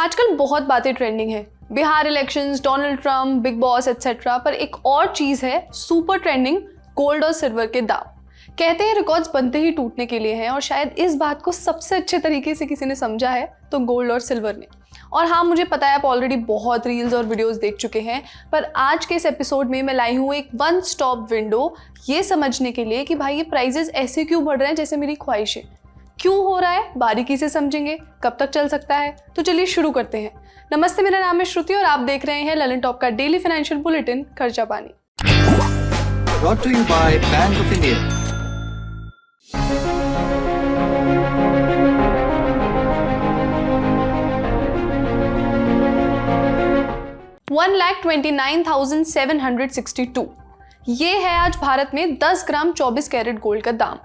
आजकल बहुत बातें ट्रेंडिंग है, Bihar elections, Donald Trump, big boss etcetera, पर एक और चीज है सुपर ट्रेंडिंग, गोल्ड और सिल्वर के दाम। कहते हैं रिकॉर्ड्स बनते ही टूटने के लिए हैं, और शायद इस बात को सबसे अच्छे तरीके से किसी ने समझा है तो गोल्ड और सिल्वर ने। और हाँ, मुझे पता है आप ऑलरेडी बहुत रील्स और वीडियोस देख चुके हैं, पर आज के इस एपिसोड में मैं लाई हूँ एक वन स्टॉप विंडो ये समझने के लिए कि भाई ये प्राइजेस ऐसे क्यों बढ़ रहे हैं जैसे मेरी ख्वाहिश है। क्यों हो रहा है बारीकी से समझेंगे, कब तक चल सकता है। तो चलिए शुरू करते हैं। नमस्ते, मेरा नाम है श्रुति और आप देख रहे हैं ललन टॉप का डेली फाइनेंशियल बुलेटिन खर्चा पानी। Brought to you by Bank of India. $1,29,762 ये है आज भारत में 10 ग्राम 24 कैरेट गोल्ड का दाम।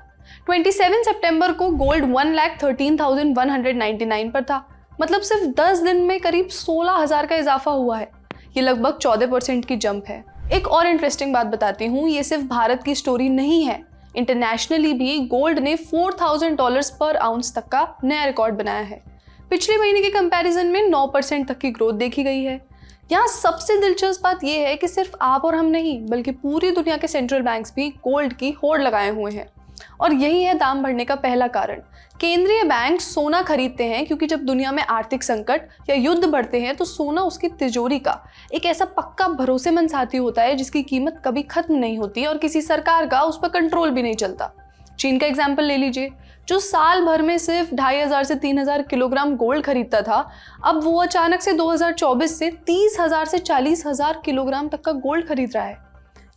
27 सितंबर को गोल्ड 1,13,199 पर था, मतलब सिर्फ 10 दिन में करीब 16,000 का इजाफा हुआ है। ये लगभग 14% की जंप है। एक और इंटरेस्टिंग बात बताती हूँ, ये सिर्फ भारत की स्टोरी नहीं है, इंटरनेशनली भी गोल्ड ने $4,000 पर आउंस तक का नया रिकॉर्ड बनाया है। पिछले महीने के कंपैरिजन में 9% तक की ग्रोथ देखी गई है। यहाँ सबसे दिलचस्प बात यह है कि सिर्फ आप और हम नहीं, बल्कि पूरी दुनिया के सेंट्रल बैंक्स भी गोल्ड की होड़ लगाए हुए हैं, और यही है दाम बढ़ने का पहला कारण। केंद्रीय बैंक सोना खरीदते हैं क्योंकि जब दुनिया में आर्थिक संकट या युद्ध बढ़ते हैं तो सोना उसकी तिजोरी का एक ऐसा पक्का भरोसेमंद साथी होता है जिसकी कीमत कभी खत्म नहीं होती और किसी सरकार का उस पर कंट्रोल भी नहीं चलता। चीन का एग्जाम्पल ले लीजिए, जो साल भर में सिर्फ 2,500 से 3,000 किलोग्राम गोल्ड खरीदता था, अब वो अचानक से 2024 से 30,000 से 40,000 किलोग्राम तक का गोल्ड खरीद रहा है।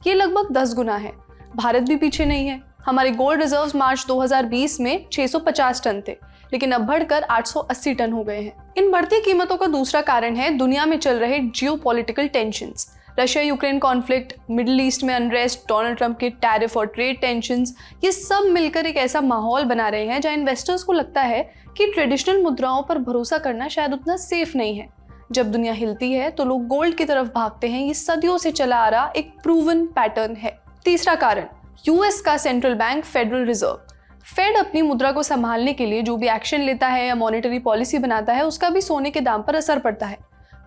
ये लगभग 10 गुना है। भारत भी पीछे नहीं है। हमारे गोल्ड रिजर्व्स मार्च 2020 में 650 टन थे, लेकिन अब बढ़कर 880 टन हो गए हैं। इन बढ़ती कीमतों का दूसरा कारण है दुनिया में चल रहे geopolitical tensions. Russia Ukraine conflict, middle east में अनरेस्ट, डोनाल्ड ट्रंप के टैरिफ और ट्रेड टेंशंस, ये सब मिलकर एक ऐसा माहौल बना रहे हैं जहां इन्वेस्टर्स को लगता है कि ट्रेडिशनल मुद्राओं पर भरोसा करना शायद उतना सेफ नहीं है। जब दुनिया हिलती है तो लोग गोल्ड की तरफ भागते हैं। ये सदियों से चला आ रहा एक प्रूवन पैटर्न है। तीसरा कारण, यूएस का central bank Federal Reserve. Fed अपनी मुद्रा को संभालने के लिए जो भी एक्शन लेता है या मॉनेटरी पॉलिसी बनाता है, उसका भी सोने के दाम पर असर पड़ता है।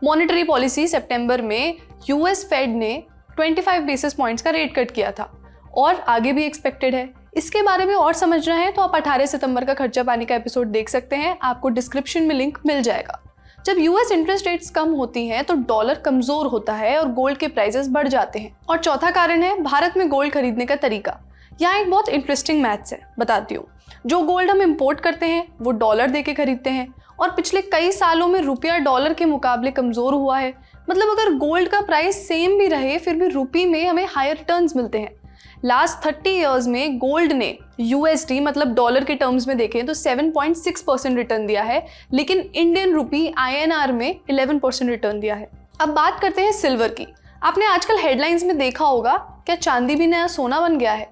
मॉनेटरी पॉलिसी सितंबर में यूएस फेड ने 25 बेसिस पॉइंट्स का रेट कट किया था और आगे भी एक्सपेक्टेड है। इसके बारे में और समझना है तो आप 18 सितंबर का खर्चा पानी का एपिसोड देख सकते हैं, आपको डिस्क्रिप्शन में लिंक मिल जाएगा। जब यूएस इंटरेस्ट रेट्स कम होती हैं तो डॉलर कमजोर होता है और गोल्ड के प्राइसेस बढ़ जाते हैं। और चौथा कारण है भारत में गोल्ड खरीदने का तरीका। यहाँ एक बहुत इंटरेस्टिंग मैथ्स है, बताती हूँ। जो गोल्ड हम इंपोर्ट करते हैं वो डॉलर देके खरीदते हैं, और पिछले कई सालों में रुपया डॉलर के मुकाबले कमजोर हुआ है। मतलब अगर गोल्ड का प्राइस सेम भी रहे फिर भी रुपये में हमें हायर रिटर्न्स मिलते हैं। लास्ट 30 ईयर्स में गोल्ड ने यूएसडी मतलब डॉलर के टर्म्स में देखें तो 7.6% रिटर्न दिया है, लेकिन इंडियन रुपी आईएनआर में 11% रिटर्न दिया है। अब बात करते हैं सिल्वर की। आपने आजकल हेडलाइंस में देखा होगा, क्या चांदी भी नया सोना बन गया है?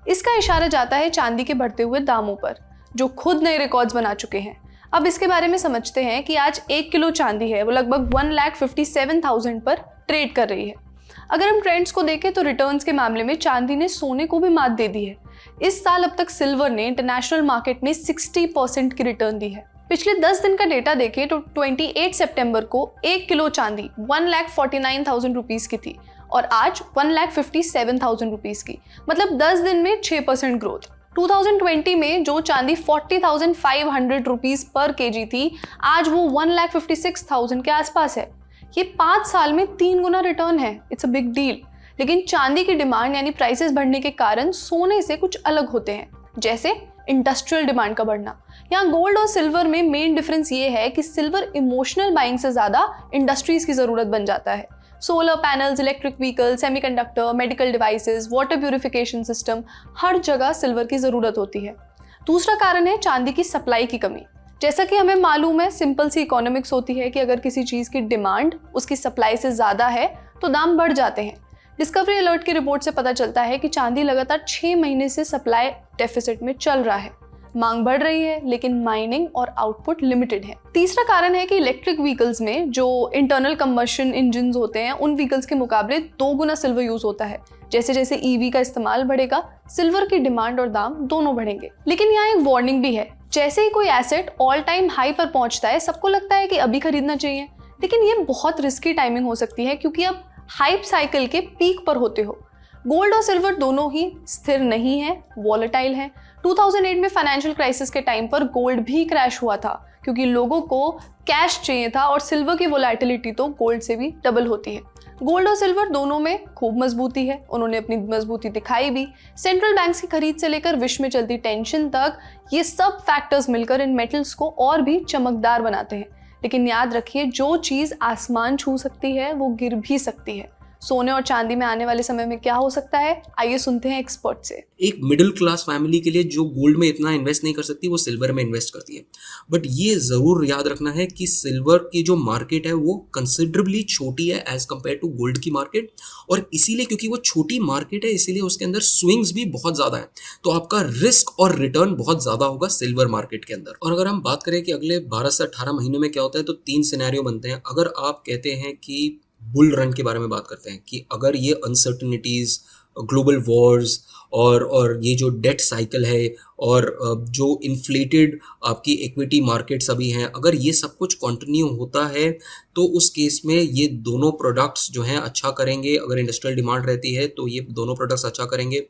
इसका इशारा जाता है चांदी के बढ़ते हुए दामों पर, जो खुद नए रिकॉर्ड्स बना चुके हैं। अब इसके बारे में समझते हैं कि आज 1 किलो चांदी है वो लगभग 1,57,000 पर ट्रेड कर रही है। अगर हम ट्रेंड्स को देखें तो रिटर्न्स के मामले में चांदी ने सोने को भी मात दे दी है। इस साल अब तक सिल्वर ने इंटरनेशनल मार्केट में 60% की रिटर्न दी है। पिछले 10 दिन का डेटा देखें तो 28 सितंबर को 1 किलो चांदी 1,49,000 रुपीज़ की थी और आज 1,57,000 रुपीज़ की, मतलब 10 दिन में 6% ग्रोथ। 2020 में जो चांदी 40,500 रुपीज़ पर केजी थी, आज वो 1,56,000 के आसपास है। ये 5 साल में 3 गुना रिटर्न है। It's a big deal. लेकिन चांदी की डिमांड यानी प्राइसेस बढ़ने के कारण सोने से कुछ अलग होते हैं, जैसे इंडस्ट्रियल डिमांड का बढ़ना। यहाँ गोल्ड और सिल्वर में मेन डिफरेंस ये है कि सिल्वर इमोशनल बाइंग से ज़्यादा इंडस्ट्रीज की ज़रूरत बन जाता है। Solar panels, electric vehicle, semiconductor, medical devices, water purification system, हर जगह सिल्वर की ज़रूरत होती है। दूसरा कारण है चांदी की सप्लाई की कमी। जैसा कि हमें मालूम है, सिंपल सी इकोनॉमिक्स होती है कि अगर किसी चीज़ की डिमांड उसकी सप्लाई से ज़्यादा है तो दाम बढ़ जाते हैं। डिस्कवरी अलर्ट की रिपोर्ट से पता चलता है कि चांदी लगातार 6 महीने से सप्लाई डेफिसिट में चल रहा है। मांग बढ़ रही है लेकिन माइनिंग और आउटपुट लिमिटेड है। तीसरा कारण है कि इलेक्ट्रिक व्हीकल्स में जो इंटरनल कंबशन इंजन होते हैं, उन व्हीकल्स के मुकाबले 2 गुना सिल्वर यूज होता है। जैसे जैसे ईवी का इस्तेमाल बढ़ेगा, सिल्वर की डिमांड और दाम दोनों बढ़ेंगे। लेकिन यहाँ एक वार्निंग भी है, जैसे ही कोई एसेट ऑल टाइम हाई पर पहुंचता है, सबको लगता है कि अभी खरीदना चाहिए, लेकिन ये बहुत रिस्की टाइमिंग हो सकती है क्योंकि अब हाइप साइकिल के पीक पर होते हो। गोल्ड और सिल्वर दोनों ही स्थिर नहीं है, वॉलेटाइल है। 2008 में फाइनेंशियल क्राइसिस के टाइम पर गोल्ड भी क्रैश हुआ था क्योंकि लोगों को कैश चाहिए था और सिल्वर की वोलेटिलिटी तो गोल्ड से भी डबल होती है। गोल्ड और सिल्वर दोनों में खूब मजबूती है, उन्होंने अपनी मजबूती दिखाई भी। सेंट्रल बैंक्स की खरीद से लेकर विश्व में चलती टेंशन तक, ये सब फैक्टर्स मिलकर इन मेटल्स को और भी चमकदार बनाते हैं। लेकिन याद रखिए, जो चीज़ आसमान छू सकती है वो गिर भी सकती है। सोने और चांदी में आने वाले समय में क्या हो सकता है, आइए सुनते हैं एक्सपर्ट से। एक मिडिल क्लास फैमिली के लिए जो गोल्ड में इतना इन्वेस्ट नहीं कर सकती, वो सिल्वर में इन्वेस्ट करती है। बट ये ज़रूर याद रखना है कि सिल्वर की जो मार्केट है वो कंसिडरेबली छोटी है एज कम्पेयर टू गोल्ड की मार्केट, और इसीलिए क्योंकि वो छोटी मार्केट है इसीलिए उसके अंदर स्विंग्स भी बहुत ज़्यादा है, तो आपका रिस्क और रिटर्न बहुत ज़्यादा होगा सिल्वर मार्केट के अंदर। और अगर हम बात करें कि अगले 12 से 18 महीनों में क्या होता है, तो 3 सिनेरियो बनते हैं। अगर आप कहते हैं कि बुल रन के बारे में बात करते हैं कि अगर ये अनसर्टनिटीज़, ग्लोबल वॉर्स और ये जो डेट साइकिल है और जो इन्फ्लेटेड आपकी इक्विटी मार्केट्स अभी हैं, अगर ये सब कुछ कंटिन्यू होता है तो उस केस में ये दोनों प्रोडक्ट्स जो हैं अच्छा करेंगे। अगर इंडस्ट्रियल डिमांड रहती है तो ये दोनों प्रोडक्ट्स अच्छा करेंगे।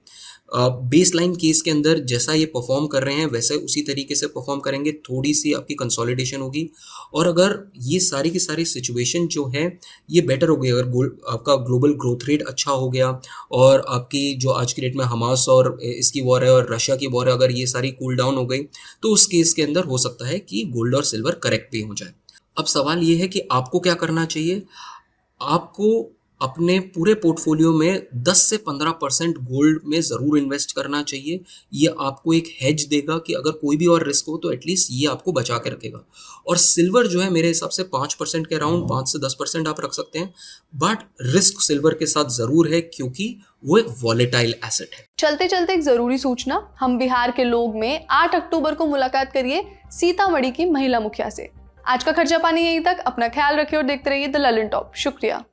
बेसलाइन केस के अंदर जैसा ये परफॉर्म कर रहे हैं वैसे उसी तरीके से परफॉर्म करेंगे, थोड़ी सी आपकी कंसोलिडेशन होगी। और अगर ये सारी की सारी सिचुएशन जो है ये बेटर हो गई, अगर आपका ग्लोबल ग्रोथ रेट अच्छा हो गया और आपकी जो आज की डेट में हमास और इसकी वॉर है और रशिया की वॉर है, अगर ये सारी कूल डाउन हो गई तो उस केस के अंदर हो सकता है कि गोल्ड और सिल्वर करेक्ट भी हो जाए। अब सवाल ये है कि आपको क्या करना चाहिए। आपको अपने पूरे पोर्टफोलियो में 10 से 15% गोल्ड में ज़रूर इन्वेस्ट करना चाहिए। ये आपको एक हेज देगा कि अगर कोई भी और रिस्क हो तो एटलीस्ट ये आपको बचा के रखेगा। और सिल्वर जो है मेरे हिसाब से 5% के अराउंड 5 से 10% आप रख सकते हैं, बट रिस्क सिल्वर के साथ ज़रूर है क्योंकि वो एक वॉलेटाइल एसेट है। चलते चलते एक ज़रूरी सूचना, हम बिहार के लोग में 8 अक्टूबर को मुलाकात करिए सीतामढ़ी की महिला मुखिया से। आज का खर्चा पानी यहीं तक। अपना ख्याल रखिए और देखते रहिए द ललन टॉप। शुक्रिया।